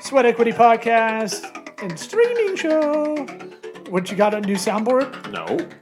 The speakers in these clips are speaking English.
Sweat Equity Podcast and streaming show. What, you got a new soundboard?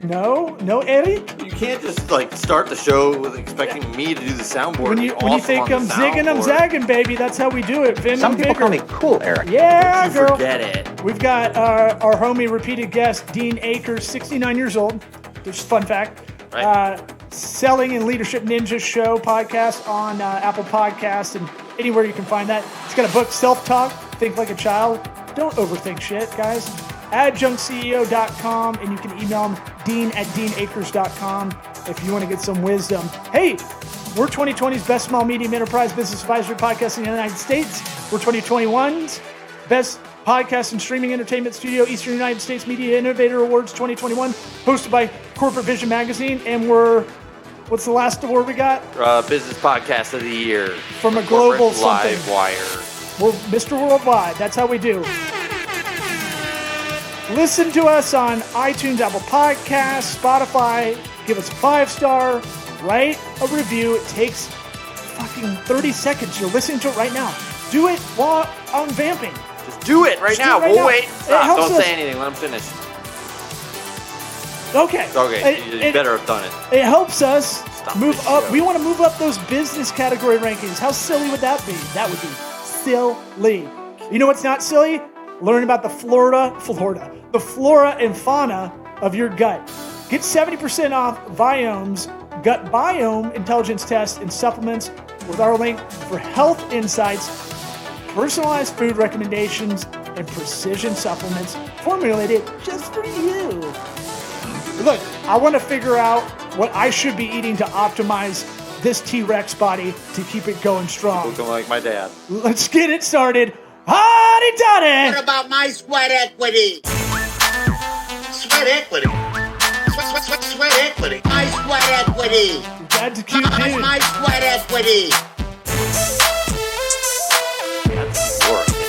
No, Eric? You can't just start the show with expecting me to do the soundboard. When you think I'm zigging, I'm zagging, baby. That's how we do it. Vin Some and people Vigor. call me cool, Eric. Yeah, Don't you girl. forget it. We've got our homie repeated guest, Dean Akers, 69 years old. Just fun fact. Right. Selling and Leadership Ninja Show podcast on Apple Podcasts and anywhere you can find that. He's got a book, Self-Talk, Think Like a Child. Don't overthink shit, guys. AdjunctCEO.com, and you can email him, dean@deanakers.com, if you want to get some wisdom. Hey, we're 2020's best small medium enterprise business advisory podcast in the United States. We're 2021's best podcast and streaming entertainment studio, Eastern United States Media Innovator Awards 2021, hosted by Corporate Vision Magazine. And what's the last award we got? Business Podcast of the Year. From a global something. Live Wire. We're Mr. Worldwide. That's how we do. Listen to us on iTunes, Apple Podcasts, Spotify. Give us a 5-star. Write a review. It takes fucking 30 seconds. You're listening to it right now. Do it while I'm vamping. Just do it right now. We'll wait. Stop. Don't say anything. Let him finish. Okay. Okay. You better have done it. It helps us move up. show. We want to move up those business category rankings. How silly would that be? That would be silly. You know what's not silly? Learn about the the flora and fauna of your gut. Get 70% off Viome's Gut Biome Intelligence Test and supplements with our link for health insights, personalized food recommendations, and precision supplements formulated just for you. Look, I want to figure out what I should be eating to optimize this T-Rex body to keep it going strong. Looking like my dad. Let's get it started. Hotty toddy! What about my sweat equity? Sweat equity. Sweat equity. My sweat equity. That's a cute dude. My sweat equity. That's your opinion.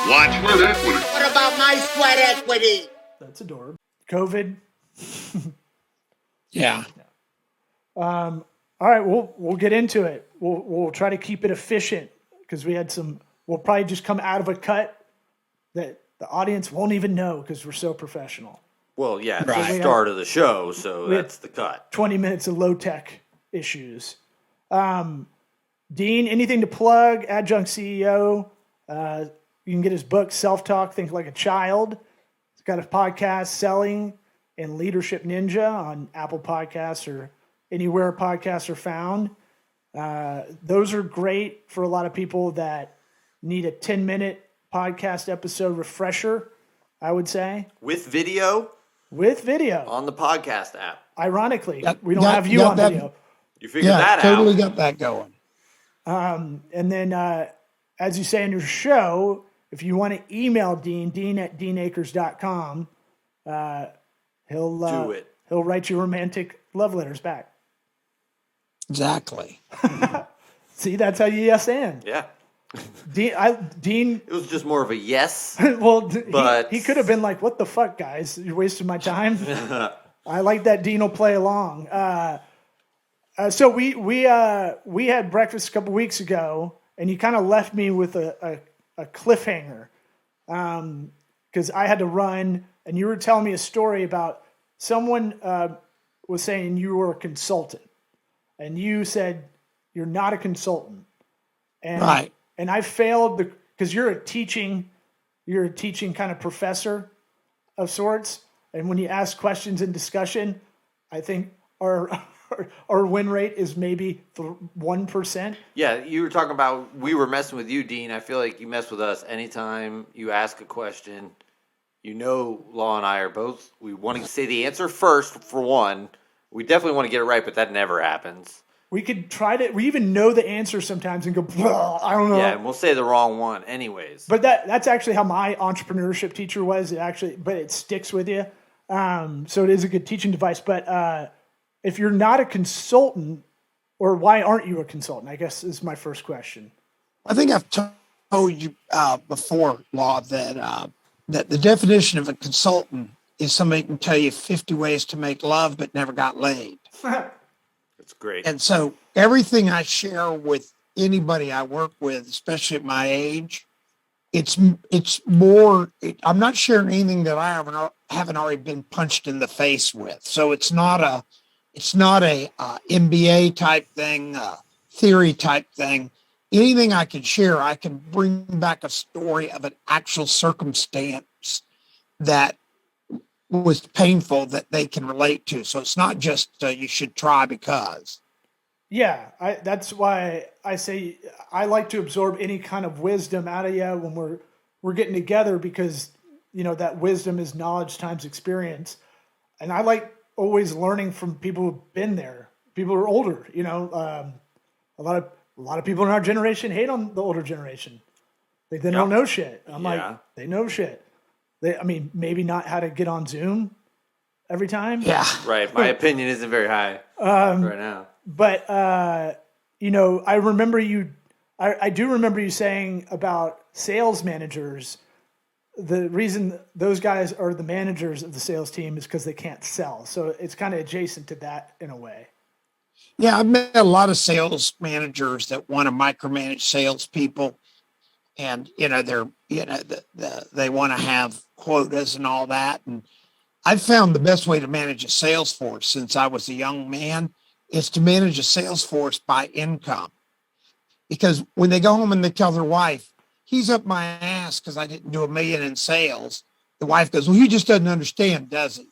Watch sweat equity. What about my sweat equity? That's adorable. COVID. Yeah. All right, we'll get into it. We'll try to keep it efficient because we'll probably just come out of a cut that the audience won't even know because we're so professional. Well, yeah, it's Right. the start of the show, so that's the cut. 20 minutes of low-tech issues. Dean, anything to plug? Adjunct CEO. You can get his book, Self-Talk, Think Like a Child. He's got a podcast, Selling and Leadership Ninja, on Apple Podcasts or anywhere podcasts are found. Those are great for a lot of people that need a 10-minute podcast episode refresher, I would say. With video With video. on the podcast app. Ironically, Yep, we don't got- have you got on that. video. You figured that totally out. got that going. And then, as you say in your show, if you want to email Dean@deanakers.com, he'll Do it. He'll write you romantic love letters back. Exactly. See, that's how you yes and. Yeah. Dean. It was just more of a yes. Well, But- he could have been like, "What the fuck, guys? You're wasting my time." I like that Dean will play along. So we had breakfast a couple weeks ago, and you kind of left me with a cliffhanger because I had to run, and you were telling me a story about someone was saying you were a consultant, and you said you're not a consultant, and Right. and I failed because you're a teaching kind of professor of sorts, and when you ask questions in discussion, I think our win rate is maybe 1%. Yeah, you were talking about we were messing with you, Dean. I feel like you mess with us anytime you ask a question. You know, Law and I are both, we want to say the answer first, for one. We definitely want to get it right, but that never happens. We could try to. We even know the answer sometimes and go, I don't know. Yeah, and we'll say the wrong one anyways. But that's actually how my entrepreneurship teacher was. But it sticks with you. So it is a good teaching device. But if you're not a consultant, or why aren't you a consultant? I guess is my first question. I think I've told you before, Law, that the definition of a consultant is somebody who can tell you 50 ways to make love but never got laid. It's great. And so everything I share with anybody I work with, especially at my age, it's more. I'm not sharing anything that I haven't already been punched in the face with. So it's not a MBA type thing, theory type thing. Anything I can share, I can bring back a story of an actual circumstance that was painful that they can relate to. So it's not just you should try because. Yeah, that's why I say I like to absorb any kind of wisdom out of you when we're getting together, because that wisdom is knowledge times experience, and I like always learning from people who've been there, people who are older. A lot of people in our generation hate on the older generation. They don't know shit. I'm like, they know shit. Maybe not how to get on Zoom every time. Yeah. Right. My opinion isn't very high right now. But I remember you. I do remember you saying about sales managers. The reason those guys are the managers of the sales team is because they can't sell. So it's kind of adjacent to that in a way. Yeah, I've met a lot of sales managers that want to micromanage salespeople, and they want to have quotas and all that. And I've found the best way to manage a sales force since I was a young man is to manage a sales force by income. Because when they go home and they tell their wife, he's up my ass because I didn't do $1 million in sales, the wife goes, well, he just doesn't understand, does he?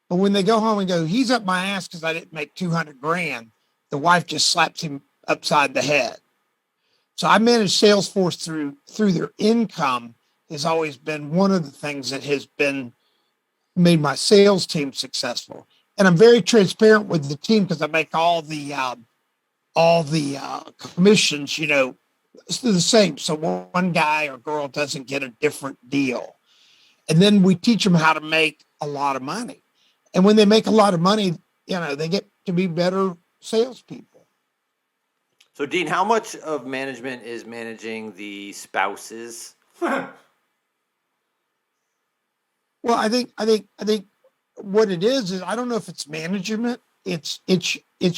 But when they go home and go, he's up my ass because I didn't make 200 grand, the wife just slaps him upside the head. So I manage Salesforce through their income has always been one of the things that has been made my sales team successful. And I'm very transparent with the team because I make all the commissions, it's the same. So one guy or girl doesn't get a different deal. And then we teach them how to make a lot of money. And when they make a lot of money, they get to be better salespeople. So, Dean, how much of management is managing the spouses? Well, I think what it is I don't know if it's management. It's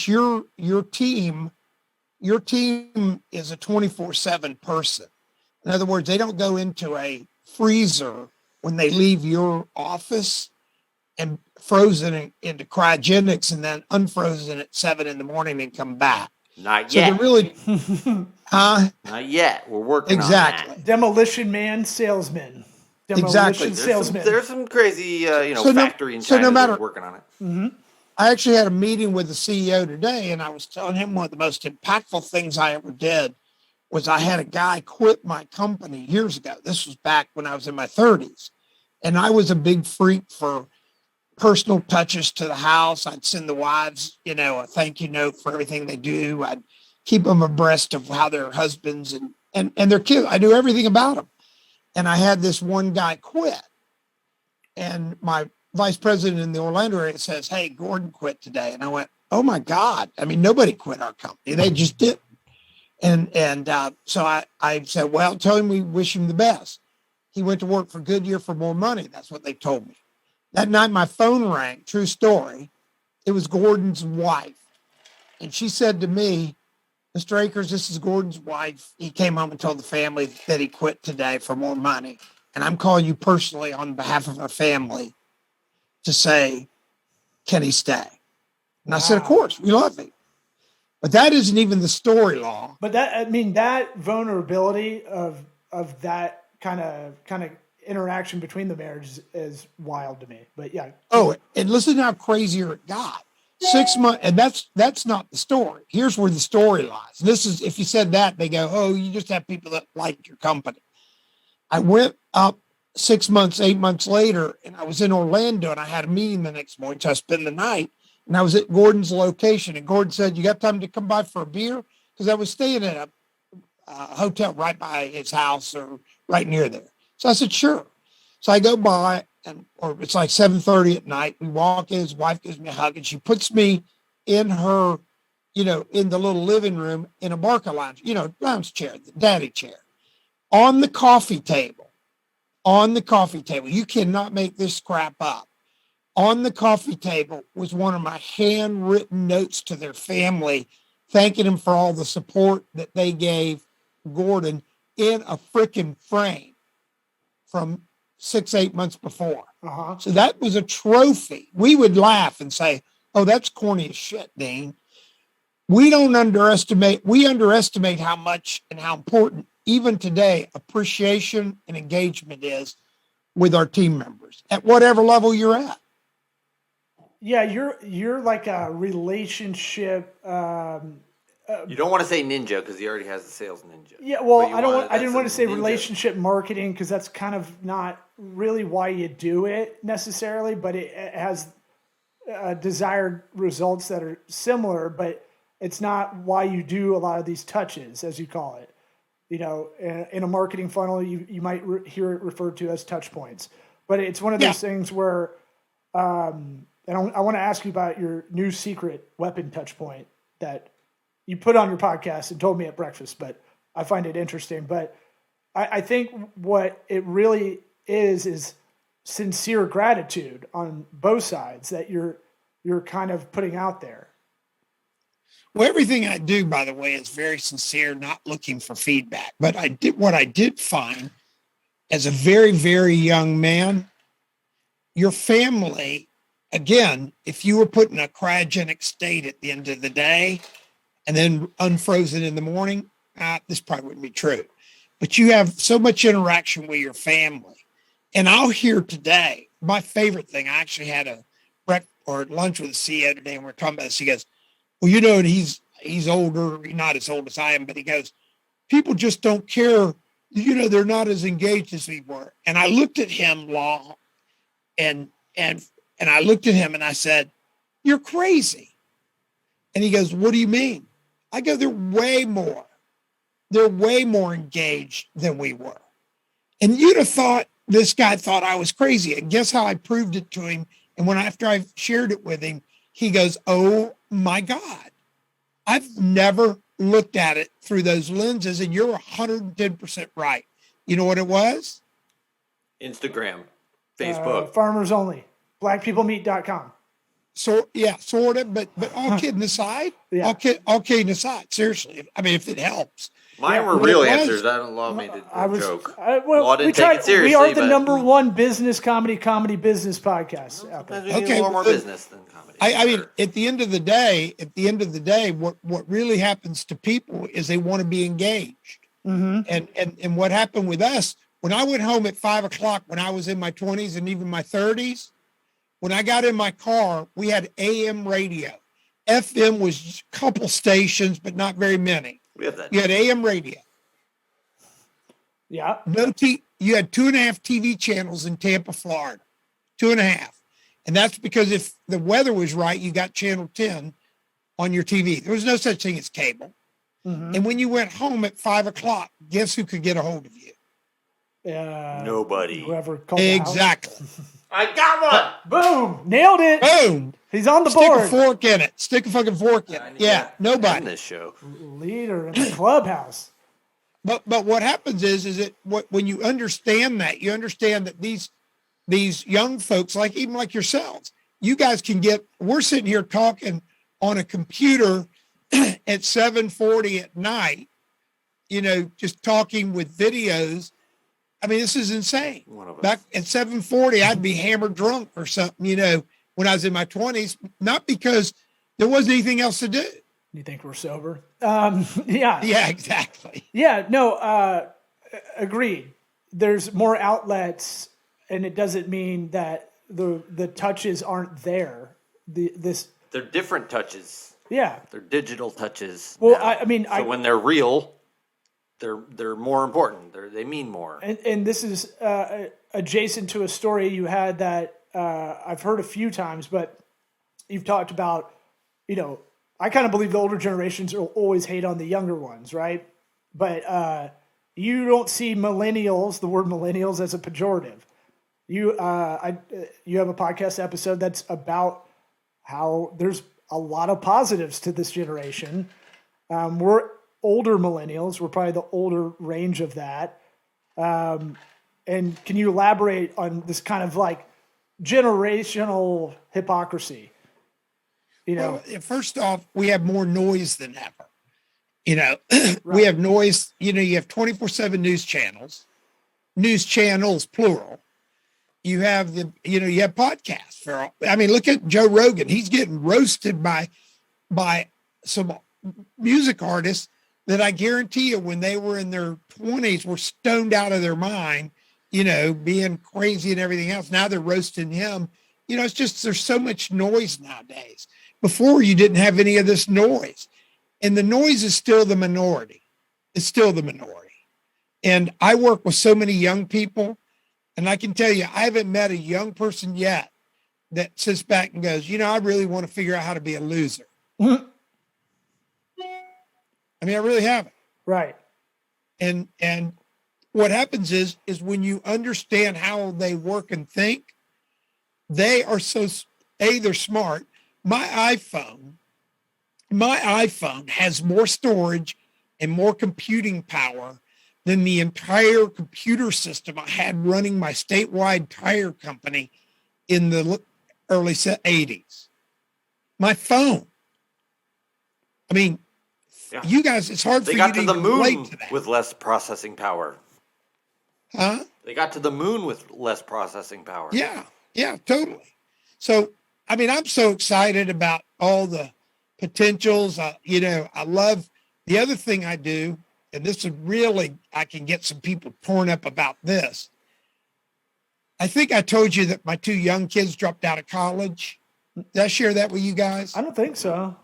your team. Your team is a 24/7 person. In other words, they don't go into a freezer when they leave your office and frozen into cryogenics and then unfrozen at 7 a.m. and come back. Not So yet. they're really, Not yet. We're working exactly. on that. Demolition man, salesman. Exactly. Salesman. There's some crazy, factory in so China no matter, that's working on it. Mm-hmm. I actually had a meeting with the CEO today, and I was telling him one of the most impactful things I ever did was I had a guy quit my company years ago. This was back when I was in my 30s. And I was a big freak for personal touches to the house. I'd send the wives, a thank you note for everything they do. I'd keep them abreast of how their husbands and their kids, I knew everything about them. And I had this one guy quit. And my vice president in the Orlando area says, hey, Gordon quit today. And I went, oh my God. I mean, nobody quit our company. They just didn't. And so I said, well, tell him we wish him the best. He went to work for Goodyear for more money. That's what they told me. That night, my phone rang, true story. It was Gordon's wife. And she said to me, Mr. Akers, this is Gordon's wife. He came home and told the family that he quit today for more money. And I'm calling you personally on behalf of our family to say, can he stay? And I said, of course, we love him. But that isn't even the story, Law. But that vulnerability of that kind of interaction between the marriages is wild to me. But yeah. Oh, and listen to how crazier it got. 6 months, and that's not the story. Here's where the story lies. This is, if you said that, they go, oh, you just have people that like your company. I went up 6 months, 8 months later, and I was in Orlando, and I had a meeting the next morning, so I spent the night, and I was at Gordon's location, and Gordon said, you got time to come by for a beer? Because I was staying at a hotel right by his house or right near there. So I said, sure. So I go by, or it's like 7:30 at night. We walk in, his wife gives me a hug, and she puts me in her, in the little living room in a Barca lounge, lounge chair, the daddy chair. On the coffee table. You cannot make this crap up. On the coffee table was one of my handwritten notes to their family thanking him for all the support that they gave Gordon in a freaking frame from 6-8 months before. Uh-huh. So that was a trophy. We would laugh and say, "Oh, that's corny as shit, Dean." We underestimate how much and how important even today appreciation and engagement is with our team members at whatever level you're at. Yeah, you're like a relationship. You don't want to say ninja because he already has the sales ninja. Yeah, well, But I didn't want to say ninja. relationship marketing because that's kind of not really why you do it necessarily, but it has desired results that are similar, but it's not why you do a lot of these touches, as you call it. You know, in a marketing funnel, you might hear it referred to as touch points, but it's one of those things where, and I want to ask you about your new secret weapon touch point that you put on your podcast and told me at breakfast, but I find it interesting. But I think what it really is sincere gratitude on both sides that you're kind of putting out there. Well, everything I do, by the way, is very sincere, not looking for feedback. But what I did find as a very, very young man, your family, again, if you were put in a cryogenic state at the end of the day and then unfrozen in the morning, this probably wouldn't be true. But you have so much interaction with your family. And I'll hear today, my favorite thing, I actually had a breakfast or lunch with the CEO today, and we're talking about this. He goes, "Well, you know, he's older, not as old as I am," but he goes, "People just don't care. You know, they're not as engaged as we were." And I looked at him, Law, and I looked at him and I said, "You're crazy." And he goes, "What do you mean?" I go, They're way more engaged than we were." And you'd have thought this guy thought I was crazy. And guess how I proved it to him? And after I shared it with him, he goes, "Oh my God, I've never looked at it through those lenses." And you're 110% right. You know what it was? Instagram, Facebook. Farmers only. Blackpeoplemeet.com. So yeah, sort of, but all kidding aside, all kidding aside, seriously, I mean, if it helps. Mine were real answers. I don't Law made it a joke. Law didn't take it seriously. We are the number one business comedy business podcast out there. We need a little more business than comedy. I mean, at the end of the day, what really happens to people is they want to be engaged. Mm-hmm. And what happened with us, when I went home at 5:00, when I was in my 20s and even my 30s, when I got in my car, we had AM radio. FM was a couple stations, but not very many. We have that. You had AM radio. Yeah. You had 2.5 TV channels in Tampa, Florida. 2.5. And that's because if the weather was right, you got channel 10 on your TV. There was no such thing as cable. Mm-hmm. And when you went home at 5:00, guess who could get a hold of you? Nobody. Whoever called Exactly. I got one. Boom. Nailed it. Boom. He's on the Stick board. a fork in it. Stick a fucking fork in it. Yeah, In nobody. this show. Leader in the clubhouse. But what happens is that when you understand that, you understand that these young folks, even like yourselves, you guys we're sitting here talking on a computer at 7:40 at night, just talking with videos. I mean, this is insane. Back at 7:40, I'd be hammered drunk or something, when I was in my 20s, not because there wasn't anything else to do. You think we're sober? Yeah. Yeah, exactly. Yeah, no, agreed. There's more outlets, and it doesn't mean that the touches aren't there. They're different touches. Yeah. They're digital touches. Well, now. When they're real, they're more important. They mean more. And this is adjacent to a story you had that I've heard a few times, but you've talked about, I kind of believe the older generations will always hate on the younger ones, right? But you don't see millennials, the word millennials, as a pejorative. You have a podcast episode that's about how there's a lot of positives to this generation. We're older millennials. We're probably the older range of that. And can you elaborate on this kind of generational hypocrisy? You know, Well, first off, we have more noise than ever. You know, we Right. have noise. You know, you have 24/7 news channels, plural. You have you have podcasts. I mean, look at Joe Rogan. He's getting roasted by some music artists that I guarantee you, when they were in their 20s, were stoned out of their mind, being crazy and everything else. Now they're roasting him. It's just there's so much noise nowadays. Before, you didn't have any of this noise. And the noise is still the minority. It's still the minority. And I work with so many young people, and I can tell you, I haven't met a young person yet that sits back and goes, I really want to figure out how to be a loser. I mean, I really haven't. right. And what happens is when you understand how they work and think, they are they're smart. My iPhone has more storage and more computing power than the entire computer system I had running my statewide tire company in the early 80s. My phone. I mean, Yeah. you guys, it's hard They for got you to to the even moon relate to that. with less processing power. Huh? They got to the moon with less processing power. Yeah, totally. So, I mean, I'm so excited about all the potentials. I love the other thing I do, and this is really, I can get some people torn up about this. I think I told you that my two young kids dropped out of college. Did I share that with you guys? I don't think so.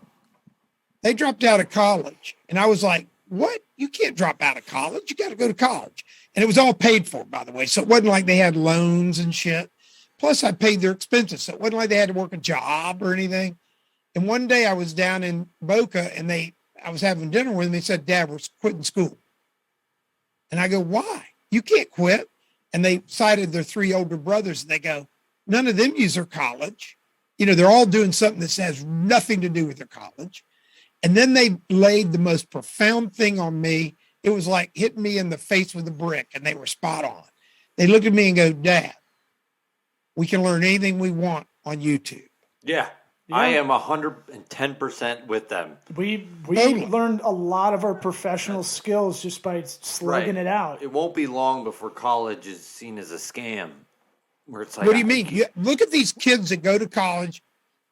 They dropped out of college. And I was like, what? You can't drop out of college. You got to go to college. And it was all paid for, by the way. So it wasn't like they had loans and shit. Plus, I paid their expenses. So it wasn't like they had to work a job or anything. And one day I was down in Boca, and I was having dinner with them. They said, Dad, we're quitting school. And I go, why? You can't quit. And they cited their three older brothers, and they go, none of them use their college. They're all doing something that has nothing to do with their college. And then they laid the most profound thing on me. It was like hitting me in the face with a brick, and they were spot on. They looked at me and go, Dad, we can learn anything we want on YouTube. Yeah. I am 110% with them. We Totally. learned a lot of our professional skills just by slugging it out. It won't be long before college is seen as a scam. Where it's like, What do you mean? Look at these kids that go to college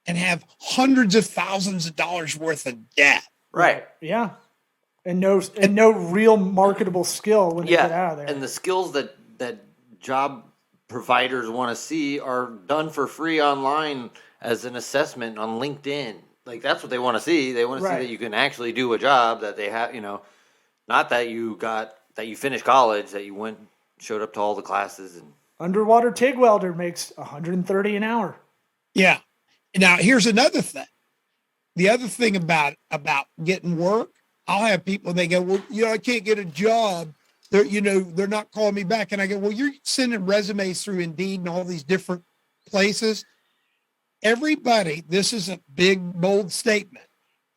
and have hundreds of thousands of dollars worth of debt. Right. Yeah. And no real marketable skill when they get out of there. And the skills that job providers want to see are done for free online as an assessment on LinkedIn. Like, that's what they want to see. They want to see that you can actually do a job, that they have, not that you finished college, that you showed up to all the classes. And underwater TIG welder makes $130 an hour. Yeah. Now, here's another thing. The other thing about getting work, I'll have people, they go, well, I can't get a job. They're not calling me back. And I go, well, you're sending resumes through Indeed and all these different places. Everybody, this is a big, bold statement.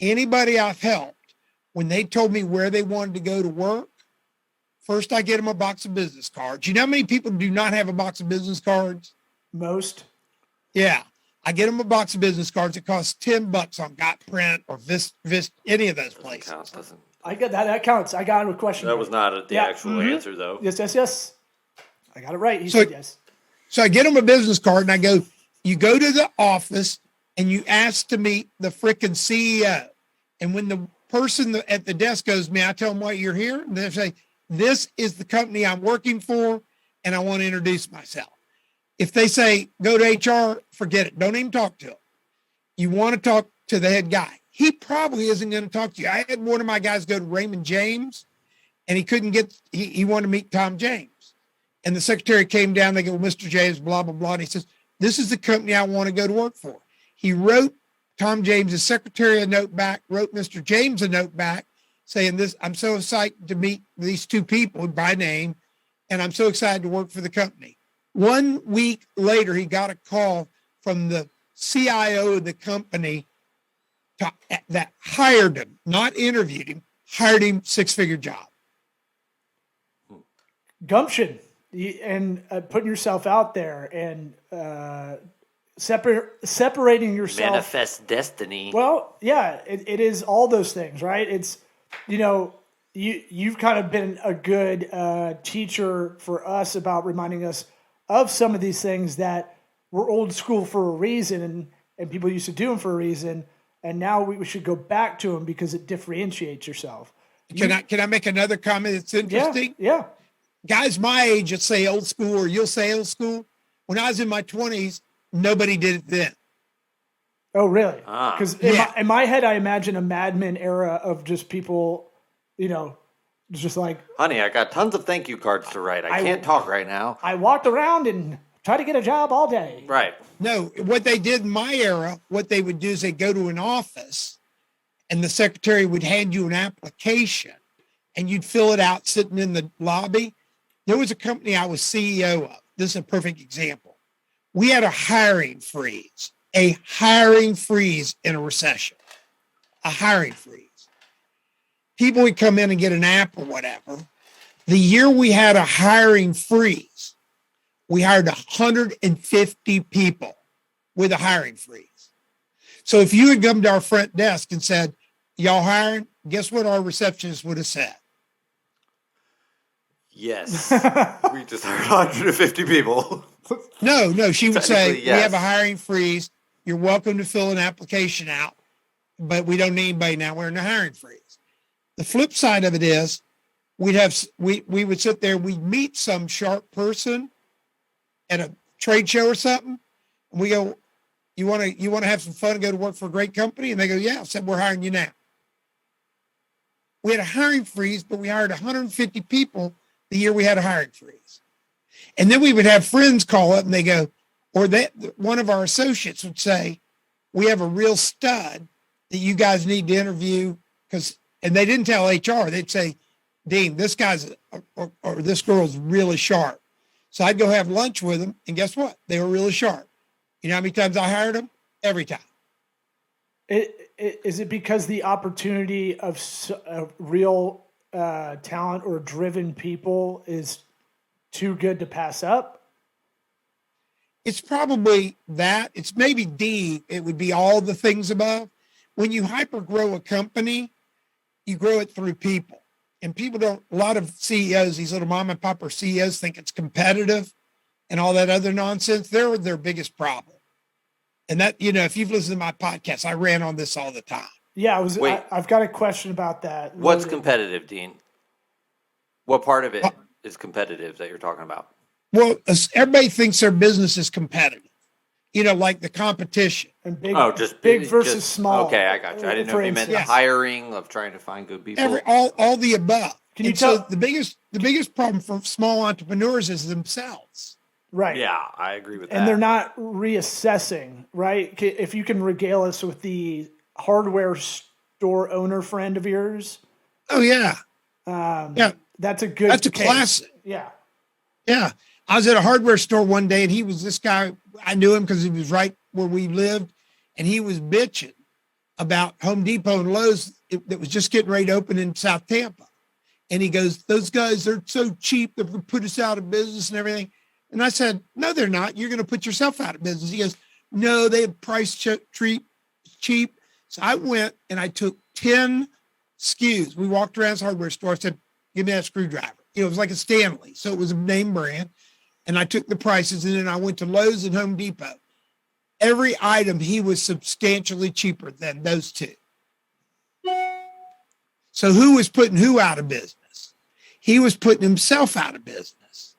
Anybody I've helped, when they told me where they wanted to go to work, first I get them a box of business cards. You know how many people do not have a box of business cards? Most. Yeah. I get them a box of business cards. It costs $10 on Got Print or Vis, any of those places. I get that. That counts. I got a question. That was not the actual answer, though. Yes. I got it right. He said yes. So I get them a business card, and I go, you go to the office and you ask to meet the frickin' CEO. And when the person at the desk goes, may I tell them why you're here? And they say, this is the company I'm working for, and I want to introduce myself. If they say, go to HR, forget it. Don't even talk to them. You want to talk to the head guy. He probably isn't going to talk to you. I had one of my guys go to Raymond James, and he couldn't he wanted to meet Tom James. And the secretary came down, they go, well, Mr. James, blah, blah, blah. And he says, this is the company I want to go to work for. He wrote Tom James' secretary a note back, wrote Mr. James a note back saying this, I'm so excited to meet these two people by name, and I'm so excited to work for the company. 1 week later, he got a call from the CIO of the company that hired him, not interviewed him, hired him, 6-figure job. Gumption and putting yourself out there. And separating yourself. Manifest destiny. Well, yeah, it is all those things, right? It's, you've kind of been a good teacher for us about reminding us of some of these things that were old school for a reason, and people used to do them for a reason, and now we should go back to them because it differentiates yourself. Can I make another comment that's interesting? Yeah. Guys my age that say old school, or you'll say old school. When I was in my 20s, nobody did it then. Oh, really? Because Yeah. in my head, I imagine a Mad Men era of just people, just like, Honey, I got tons of thank you cards to write. I can't talk right now. I walked around and tried to get a job all day. Right. No, what they did in my era, what they would do is they'd go to an office and the secretary would hand you an application and you'd fill it out sitting in the lobby. There was a company I was CEO of. This is a perfect example. We had a hiring freeze in a recession, a hiring freeze. People would come in and get an app or whatever. The year we had a hiring freeze, we hired 150 people with a hiring freeze. So if you had come to our front desk and said, y'all hiring? Guess what our receptionist would have said? Yes. We just hired 150 people. No, she would say, Technically, yes. We have a hiring freeze. You're welcome to fill an application out, but we don't need anybody now. We're in a hiring freeze. The flip side of it is we would sit there, we'd meet some sharp person at a trade show or something, and we go, you want to have some fun and go to work for a great company? And they go, yeah. I said, we're hiring you now. We had a hiring freeze, but we hired 150 people the year we had a hiring freeze. And then we would have friends call up and they go, one of our associates would say, we have a real stud that you guys need to interview, and they didn't tell HR. They'd say, Dean, this guy's or this girl's really sharp. So I'd go have lunch with them, and guess what? They were really sharp. You know how many times I hired them? Every time. Is it because the opportunity of real talent or driven people is too good to pass up? It's probably that. It's maybe D. It would be all the things above. When you hyper grow a company, you grow it through people. And people don't, a lot of CEOs, these little mom and pop CEOs think it's competitive and all that other nonsense. They're their biggest problem. And that, if you've listened to my podcast, I ran on this all the time. Yeah, I've got a question about that. What's competitive, Dean? What part of it is competitive that you're talking about? Well, everybody thinks their business is competitive. Like the competition. And big versus small. Okay, I got you. I didn't know if you meant the hiring of trying to find good people. All the above. Can you tell? So the biggest problem for small entrepreneurs is themselves. Right. Yeah, I agree with that. And they're not reassessing, right? If you can regale us with the hardware store owner friend of yours. Oh, yeah. Yeah. That's a good. That's a classic. Yeah. Yeah. I was at a hardware store one day and he was this guy. I knew him because he was right where we lived. And he was bitching about Home Depot and Lowe's that was just getting ready to open in South Tampa. And he goes, those guys, they're so cheap. They're going to put us out of business and everything. And I said, no, they're not. You're going to put yourself out of business. He goes, no, they have price cheap. So I went and I took 10 SKUs. We walked around this hardware store. I said, give me that screwdriver. It was like a Stanley. So it was a name brand. And I took the prices and then I went to Lowe's and Home Depot. Every item, he was substantially cheaper than those two. So who was putting who out of business? He was putting himself out of business.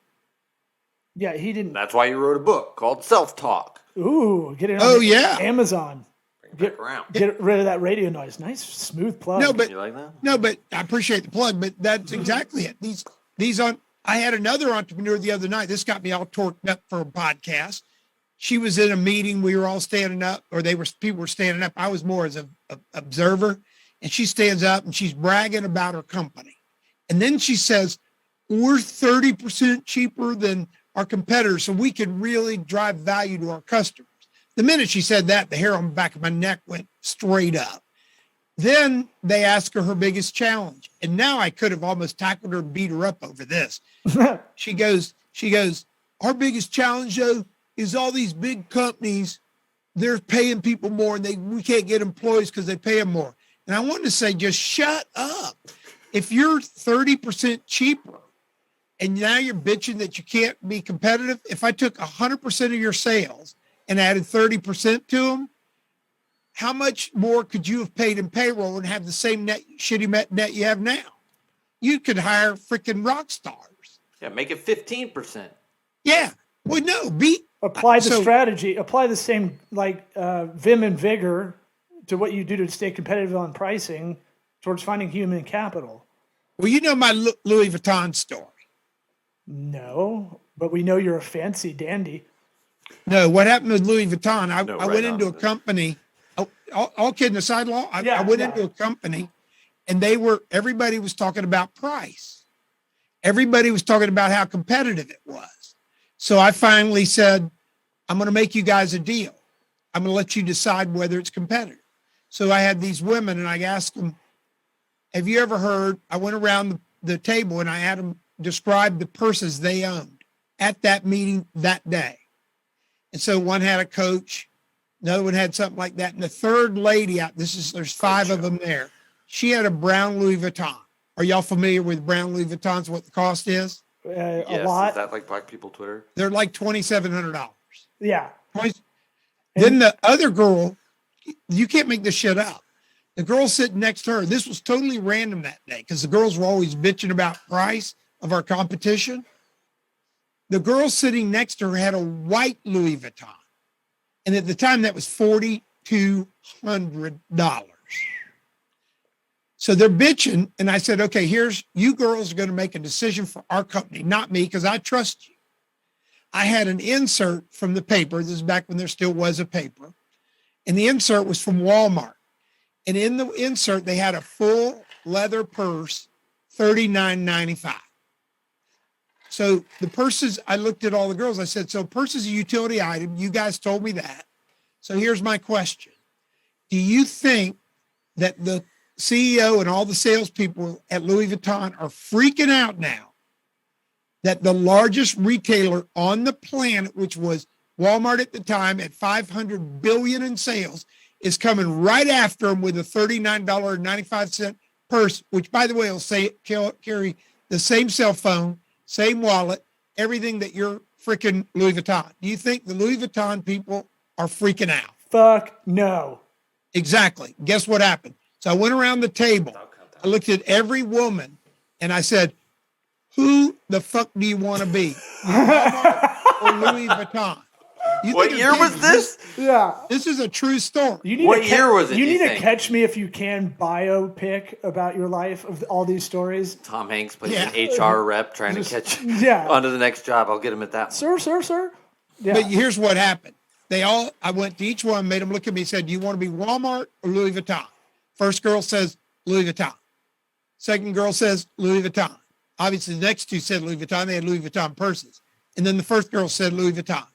Yeah, he didn't. That's why you wrote a book called Self-Talk. Ooh, get it on Amazon. Get around. Get rid of that radio noise. Nice, smooth plug. No, but you like that? No, but I appreciate the plug. But that's exactly it. I had another entrepreneur the other night. This got me all torqued up for a podcast. She was in a meeting. We were all standing up, or people were standing up. I was more as an observer. And she stands up and she's bragging about her company. And then she says, we're 30% cheaper than our competitors, so we can really drive value to our customers. The minute she said that, the hair on the back of my neck went straight up. Then they asked her biggest challenge. And now I could have almost tackled her and beat her up over this. She goes, our biggest challenge, though, is all these big companies they're paying people more and we can't get employees because they pay them more. And I wanted to say, just shut up. If you're 30% cheaper and now you're bitching that you can't be competitive, if I took 100% of your sales and added 30% to them, how much more could you have paid in payroll and have the same shitty net you have now? You could hire freaking rock stars. Yeah, make it 15%. Yeah. Well, no, apply the strategy, apply the same vim and vigor to what you do to stay competitive on pricing towards finding human capital. Well, you know my Louis Vuitton story. No, but we know you're a fancy dandy. No, what happened with Louis Vuitton? I went into a company. All kidding aside, Law. I went into a company, and everybody was talking about price. Everybody was talking about how competitive it was. So I finally said, I'm going to make you guys a deal. I'm going to let you decide whether it's competitive. So I had these women, and I asked them, have you ever heard? I went around the table, and I had them describe the purses they owned at that meeting that day. And so one had a Coach, another one had something like that. And the third lady there's 5 of them there. She had a brown Louis Vuitton. Are y'all familiar with brown Louis Vuittons, what the cost is? Yes, a lot. Is that like Black People Twitter? They're like $2,700. Yeah. Then the other girl, you can't make this shit up. The girl sitting next to her, this was totally random that day because the girls were always bitching about price of our competition. The girl sitting next to her had a white Louis Vuitton. And at the time that was $4,200. So they're bitching. And I said, okay, you girls are going to make a decision for our company, not me, because I trust you. I had an insert from the paper. This is back when there still was a paper. And the insert was from Walmart. And in the insert, they had a full leather purse, $39.95. So the purses, I looked at all the girls. I said, so purse is a utility item. You guys told me that. So here's my question. Do you think that the CEO and all the salespeople at Louis Vuitton are freaking out now that the largest retailer on the planet, which was Walmart at the time at $500 billion in sales, is coming right after them with a $39.95 purse, which, by the way, will carry the same cell phone, same wallet, everything that your freaking Louis Vuitton. Do you think the Louis Vuitton people are freaking out? Fuck no. Exactly. Guess what happened? So I went around the table. I looked at every woman and I said, who the fuck do you want to be? Walmart or Louis Vuitton? What year was this? Yeah. This is a true story. What year was it? You need a Catch Me If You Can biopic about your life of all these stories. Tom Hanks plays an HR rep trying to catch onto the next job. I'll get him at that one. Sir. Yeah. But here's what happened. I went to each one, made them look at me, said, do you want to be Walmart or Louis Vuitton? First girl says Louis Vuitton. Second girl says Louis Vuitton. Obviously, the next two said Louis Vuitton. They had Louis Vuitton purses. And then the first girl said Louis Vuitton.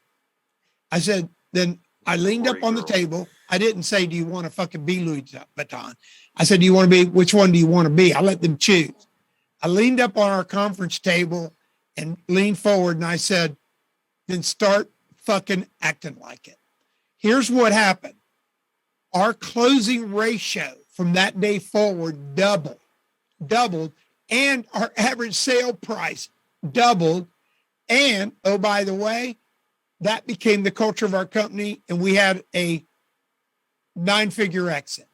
I said, then I leaned up on the table. I didn't say, do you want to fucking be Louis Vuitton? I said, do you want to be, which one do you want to be? I let them choose. I leaned up on our conference table and leaned forward and I said, then start fucking acting like it. Here's what happened. Our closing ratio from that day forward doubled, and our average sale price doubled. And, oh, by the way, that became the culture of our company, and we had a 9-figure exit.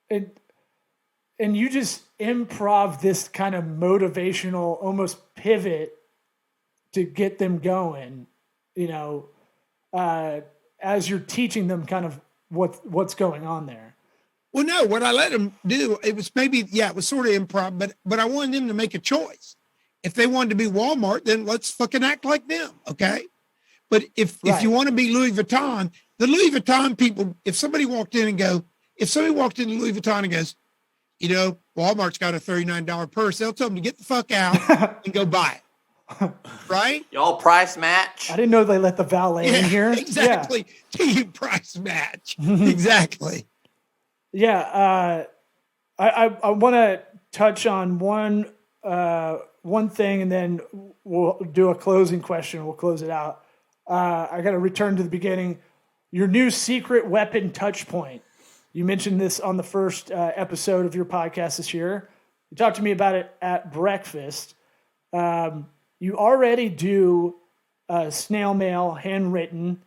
And you just improv this kind of motivational, almost pivot to get them going, as you're teaching them kind of what's going on there. Well, no, what I let them do, it was it was sort of improv, but I wanted them to make a choice. If they wanted to be Walmart, then let's fucking act like them, okay? But if you want to be Louis Vuitton, the Louis Vuitton people, if somebody walked into Louis Vuitton and goes, Walmart's got a $39 purse, they'll tell them to get the fuck out and go buy it. Right? Y'all price match? I didn't know they let the valet in here. Exactly. Team price match. Exactly. Yeah. I want to touch on one thing, and then we'll do a closing question. We'll close it out. I got to return to the beginning. Your new secret weapon touch point. You mentioned this on the first episode of your podcast this year. You talked to me about it at breakfast. You already do snail mail, handwritten,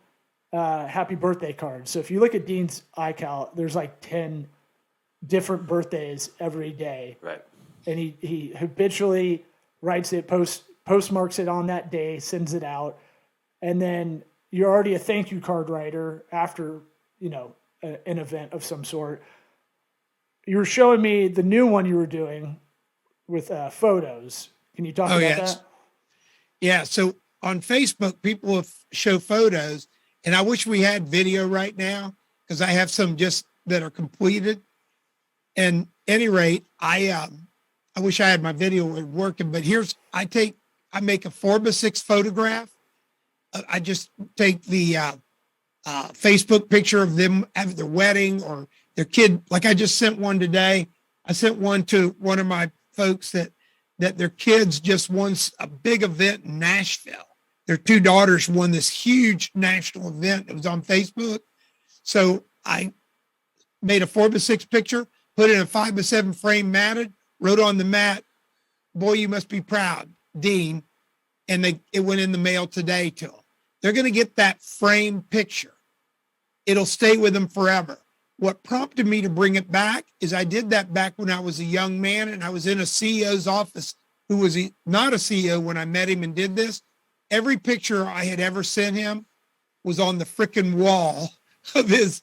happy birthday cards. So if you look at Dean's iCal, there's like 10 different birthdays every day. Right. And he habitually writes it, postmarks it on that day, sends it out. And then you're already a thank you card writer after, an event of some sort. You were showing me the new one you were doing with photos. Can you talk about that? Yeah. So on Facebook, people show photos, and I wish we had video right now because I have some just that are completed. And any rate, I wish I had my video working, but I make a 4x6 photograph. I just take the Facebook picture of them at their wedding or their kid. Like I just sent one today. I sent one to one of my folks that their kids just won a big event in Nashville. Their two daughters won this huge national event. It was on Facebook. So I made a 4x6 picture, put it in a 5x7 frame matted, wrote on the mat, "Boy, you must be proud, Dean." And it went in the mail today to them. They're going to get that frame picture. It'll stay with them forever. What prompted me to bring it back is I did that back when I was a young man and I was in a CEO's office who was not a CEO when I met him and did this. Every picture I had ever sent him was on the frickin' wall of his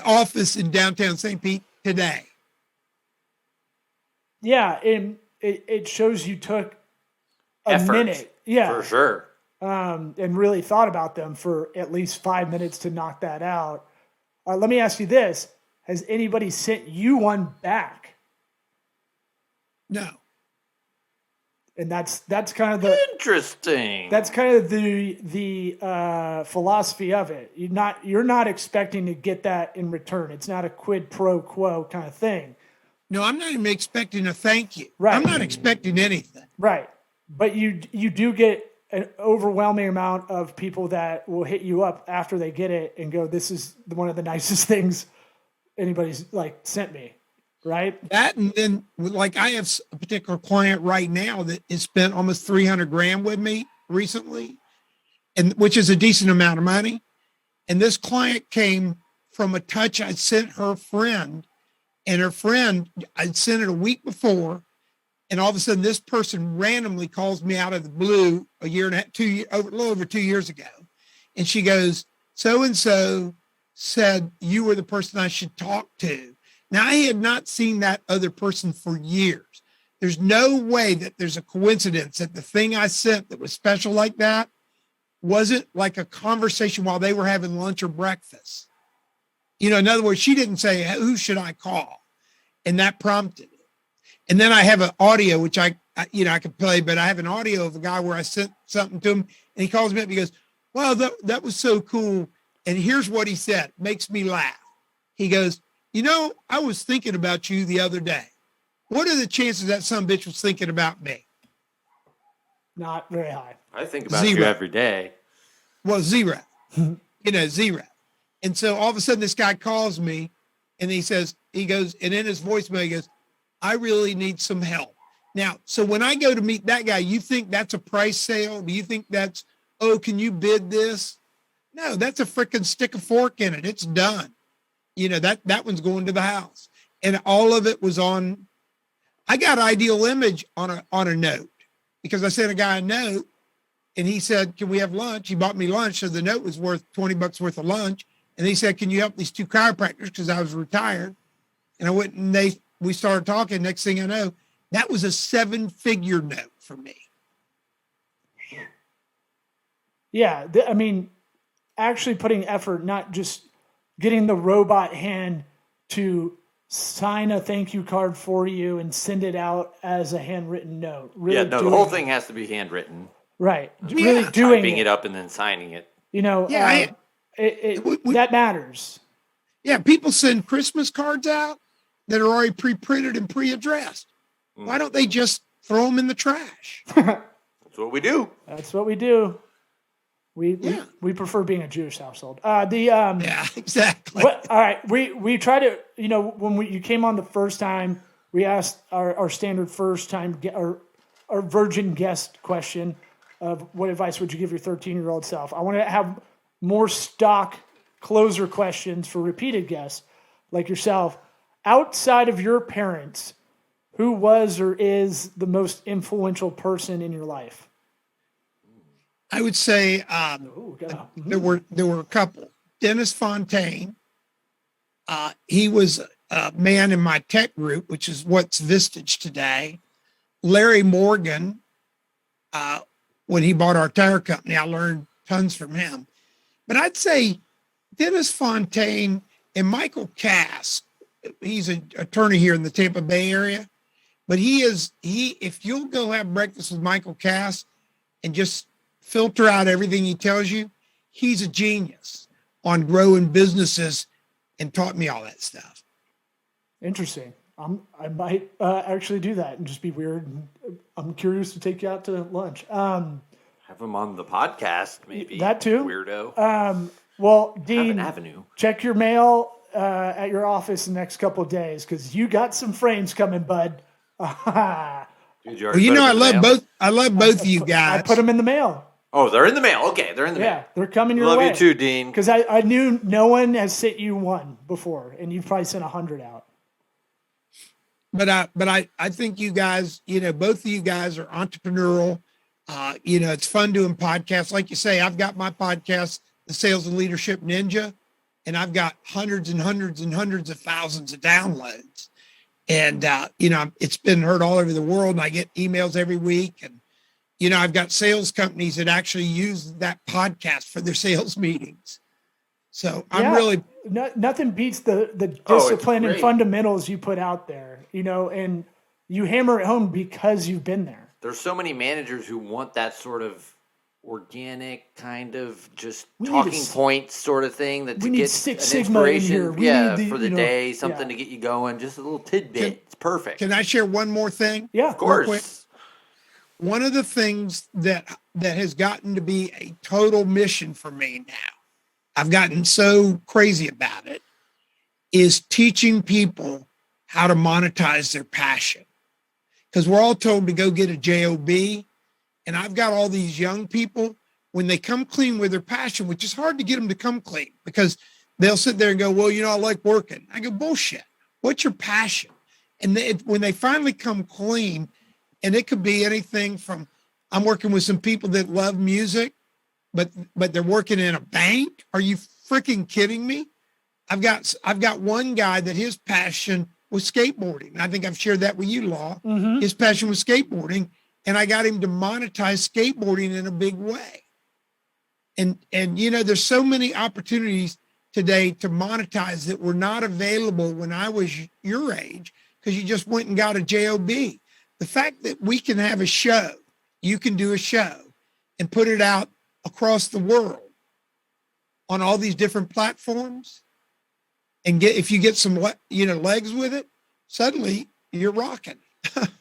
office in downtown St. Pete today. Yeah, and it shows you took a Effort, minute. Yeah. For sure. And really thought about them for at least 5 minutes to knock that out. Let me ask you this. Has anybody sent you one back? No. And that's kind of the interesting. That's kind of the philosophy of it. You're not expecting to get that in return. It's not a quid pro quo kind of thing. No, I'm not even expecting a thank you. Right. I'm not expecting anything. Right. But you do get an overwhelming amount of people that will hit you up after they get it and go, "This is one of the nicest things anybody's sent me." Right. That, and then I have a particular client right now that has spent almost 300 grand with me recently, and which is a decent amount of money. And this client came from a touch I sent her friend, and her friend, I'd sent it a week before. And all of a sudden, this person randomly calls me out of the blue a little over 2 years ago. And she goes, "So-and-so said you were the person I should talk to." Now, I had not seen that other person for years. There's no way that there's a coincidence that the thing I sent that was special like that wasn't like a conversation while they were having lunch or breakfast. In other words, she didn't say, "Who should I call?" And that prompted it. And then I have an audio, which I could play, but I have an audio of a guy where I sent something to him and he calls me up and he goes, "Wow, that was so cool. And here's what he said. Makes me laugh." He goes, "I was thinking about you the other day. What are the chances that some bitch was thinking about me?" Not very high. I think about Zero. you every day. Well, zero. Zero. And so all of a sudden this guy calls me and he goes, and in his voicemail, he goes, "I really need some help." Now, so when I go to meet that guy, you think that's a price sale? Do you think that's, "Oh, can you bid this?" No, that's a freaking stick a fork in it. It's done. That one's going to the house. And all of it was I got Ideal Image on a note because I sent a guy a note and he said, "Can we have lunch?" He bought me lunch. So the note was worth $20 worth of lunch. And he said, "Can you help these two chiropractors?" Because I was retired. And I went and we started talking. Next thing I know, that was a 7-figure note for me. Yeah. Actually putting effort, not just getting the robot hand to sign a thank you card for you and send it out as a handwritten note. Really the whole thing has to be handwritten. Right. Yeah. Really doing Typing it up and then signing it. That matters. Yeah, people send Christmas cards out that are already pre-printed and pre-addressed. Why don't they just throw them in the trash? That's what we do. That's what we do. We prefer being a Jewish household. Yeah, exactly. All right, we try to, when you came on the first time, we asked our standard first time our virgin guest question of what advice would you give your 13-year-old self. I want to have more stock closer questions for repeated guests like yourself. Outside of your parents, who was or is the most influential person in your life? I would say there were a couple. Dennis Fontaine. He was a man in my tech group, which is what's Vistage today. Larry Morgan, when he bought our tire company, I learned tons from him. But I'd say Dennis Fontaine and Michael Cass. He's an attorney here in the Tampa Bay area, but if you'll go have breakfast with Michael Cass and just filter out everything he tells you, he's a genius on growing businesses and taught me all that stuff. Interesting. I might actually do that and just be weird. I'm curious to take you out to lunch. Have him on the podcast, maybe. That too. Weirdo. Well, Dean, Have an avenue. Check your mail at your office the next couple of days because you got some frames coming, bud. Dude, I love both of you guys. I put them in the mail. Oh, they're in the mail. Okay, they're in the mail. Yeah, they're coming your way. way. Love you too, Dean. Because I knew no one has sent you one before, and you've probably sent 100 out. But I think you guys, both of you guys are entrepreneurial. It's fun doing podcasts. Like you say, I've got my podcast, The Sales and Leadership Ninja, and I've got hundreds and hundreds and hundreds of thousands of downloads. And, it's been heard all over the world, and I get emails every week. And, I've got sales companies that actually use that podcast for their sales meetings. So I'm really... nothing beats the discipline and fundamentals you put out there, and you hammer it home because you've been there. There's so many managers who want that sort of organic kind of just talking points sort of thing that to get Six an Sigma in inspiration here. for the day, something to get you going, just a little tidbit. It's perfect. Can I share one more thing? Yeah, of course. One of the things that has gotten to be a total mission for me now, I've gotten so crazy about it, is teaching people how to monetize their passion. Because we're all told to go get a job, and I've got all these young people, when they come clean with their passion, which is hard to get them to come clean because they'll sit there and go, well, I like working. I go, bullshit. What's your passion? And when they finally come clean, and it could be anything from, I'm working with some people that love music, but they're working in a bank. Are you freaking kidding me? I've got one guy that his passion was skateboarding. I think I've shared that with you, Law. Mm-hmm. His passion was skateboarding, and I got him to monetize skateboarding in a big way. And there's so many opportunities today to monetize that were not available when I was your age because you just went and got a job. The fact that we can have a show, you can do a show and put it out across the world on all these different platforms, and if you get some legs with it, suddenly you're rocking.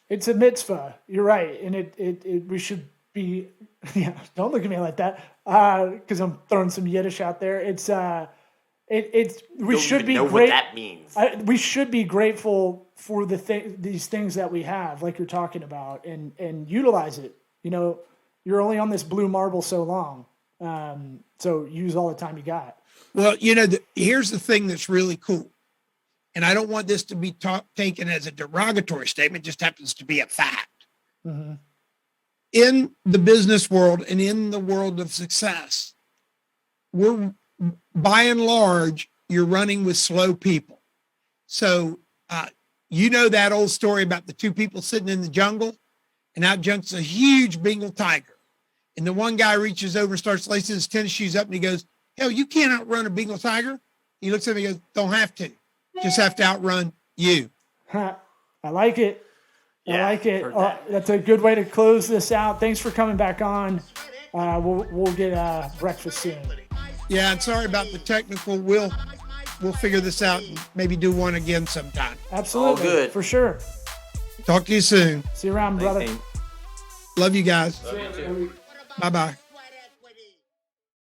It's a mitzvah. You're right, and we should be. Yeah, don't look at me like that because I'm throwing some Yiddish out there. We should be know great. What that means. We should be grateful for these things that we have, like you're talking about, and utilize it. You're only on this blue marble so long, so use all the time you got. Well, here's the thing that's really cool, and I don't want this to be taken as a derogatory statement. It just happens to be a fact. Mm-hmm. In the business world and in the world of success, we're by and large, you're running with slow people. So, that old story about the two people sitting in the jungle, and out jumps a huge Bengal tiger. And the one guy reaches over and starts lacing his tennis shoes up, and he goes, hell, you can't outrun a Bengal tiger. He looks at me and goes, don't have to. Just have to outrun you. I like it. I like it. That's a good way to close this out. Thanks for coming back on. We'll get breakfast soon. Yeah, and sorry about the technical. We'll figure this out and maybe do one again sometime. Absolutely. All good. For sure. Talk to you soon. See you around, brother. Thanks, Love you guys. Love you too. Bye-bye.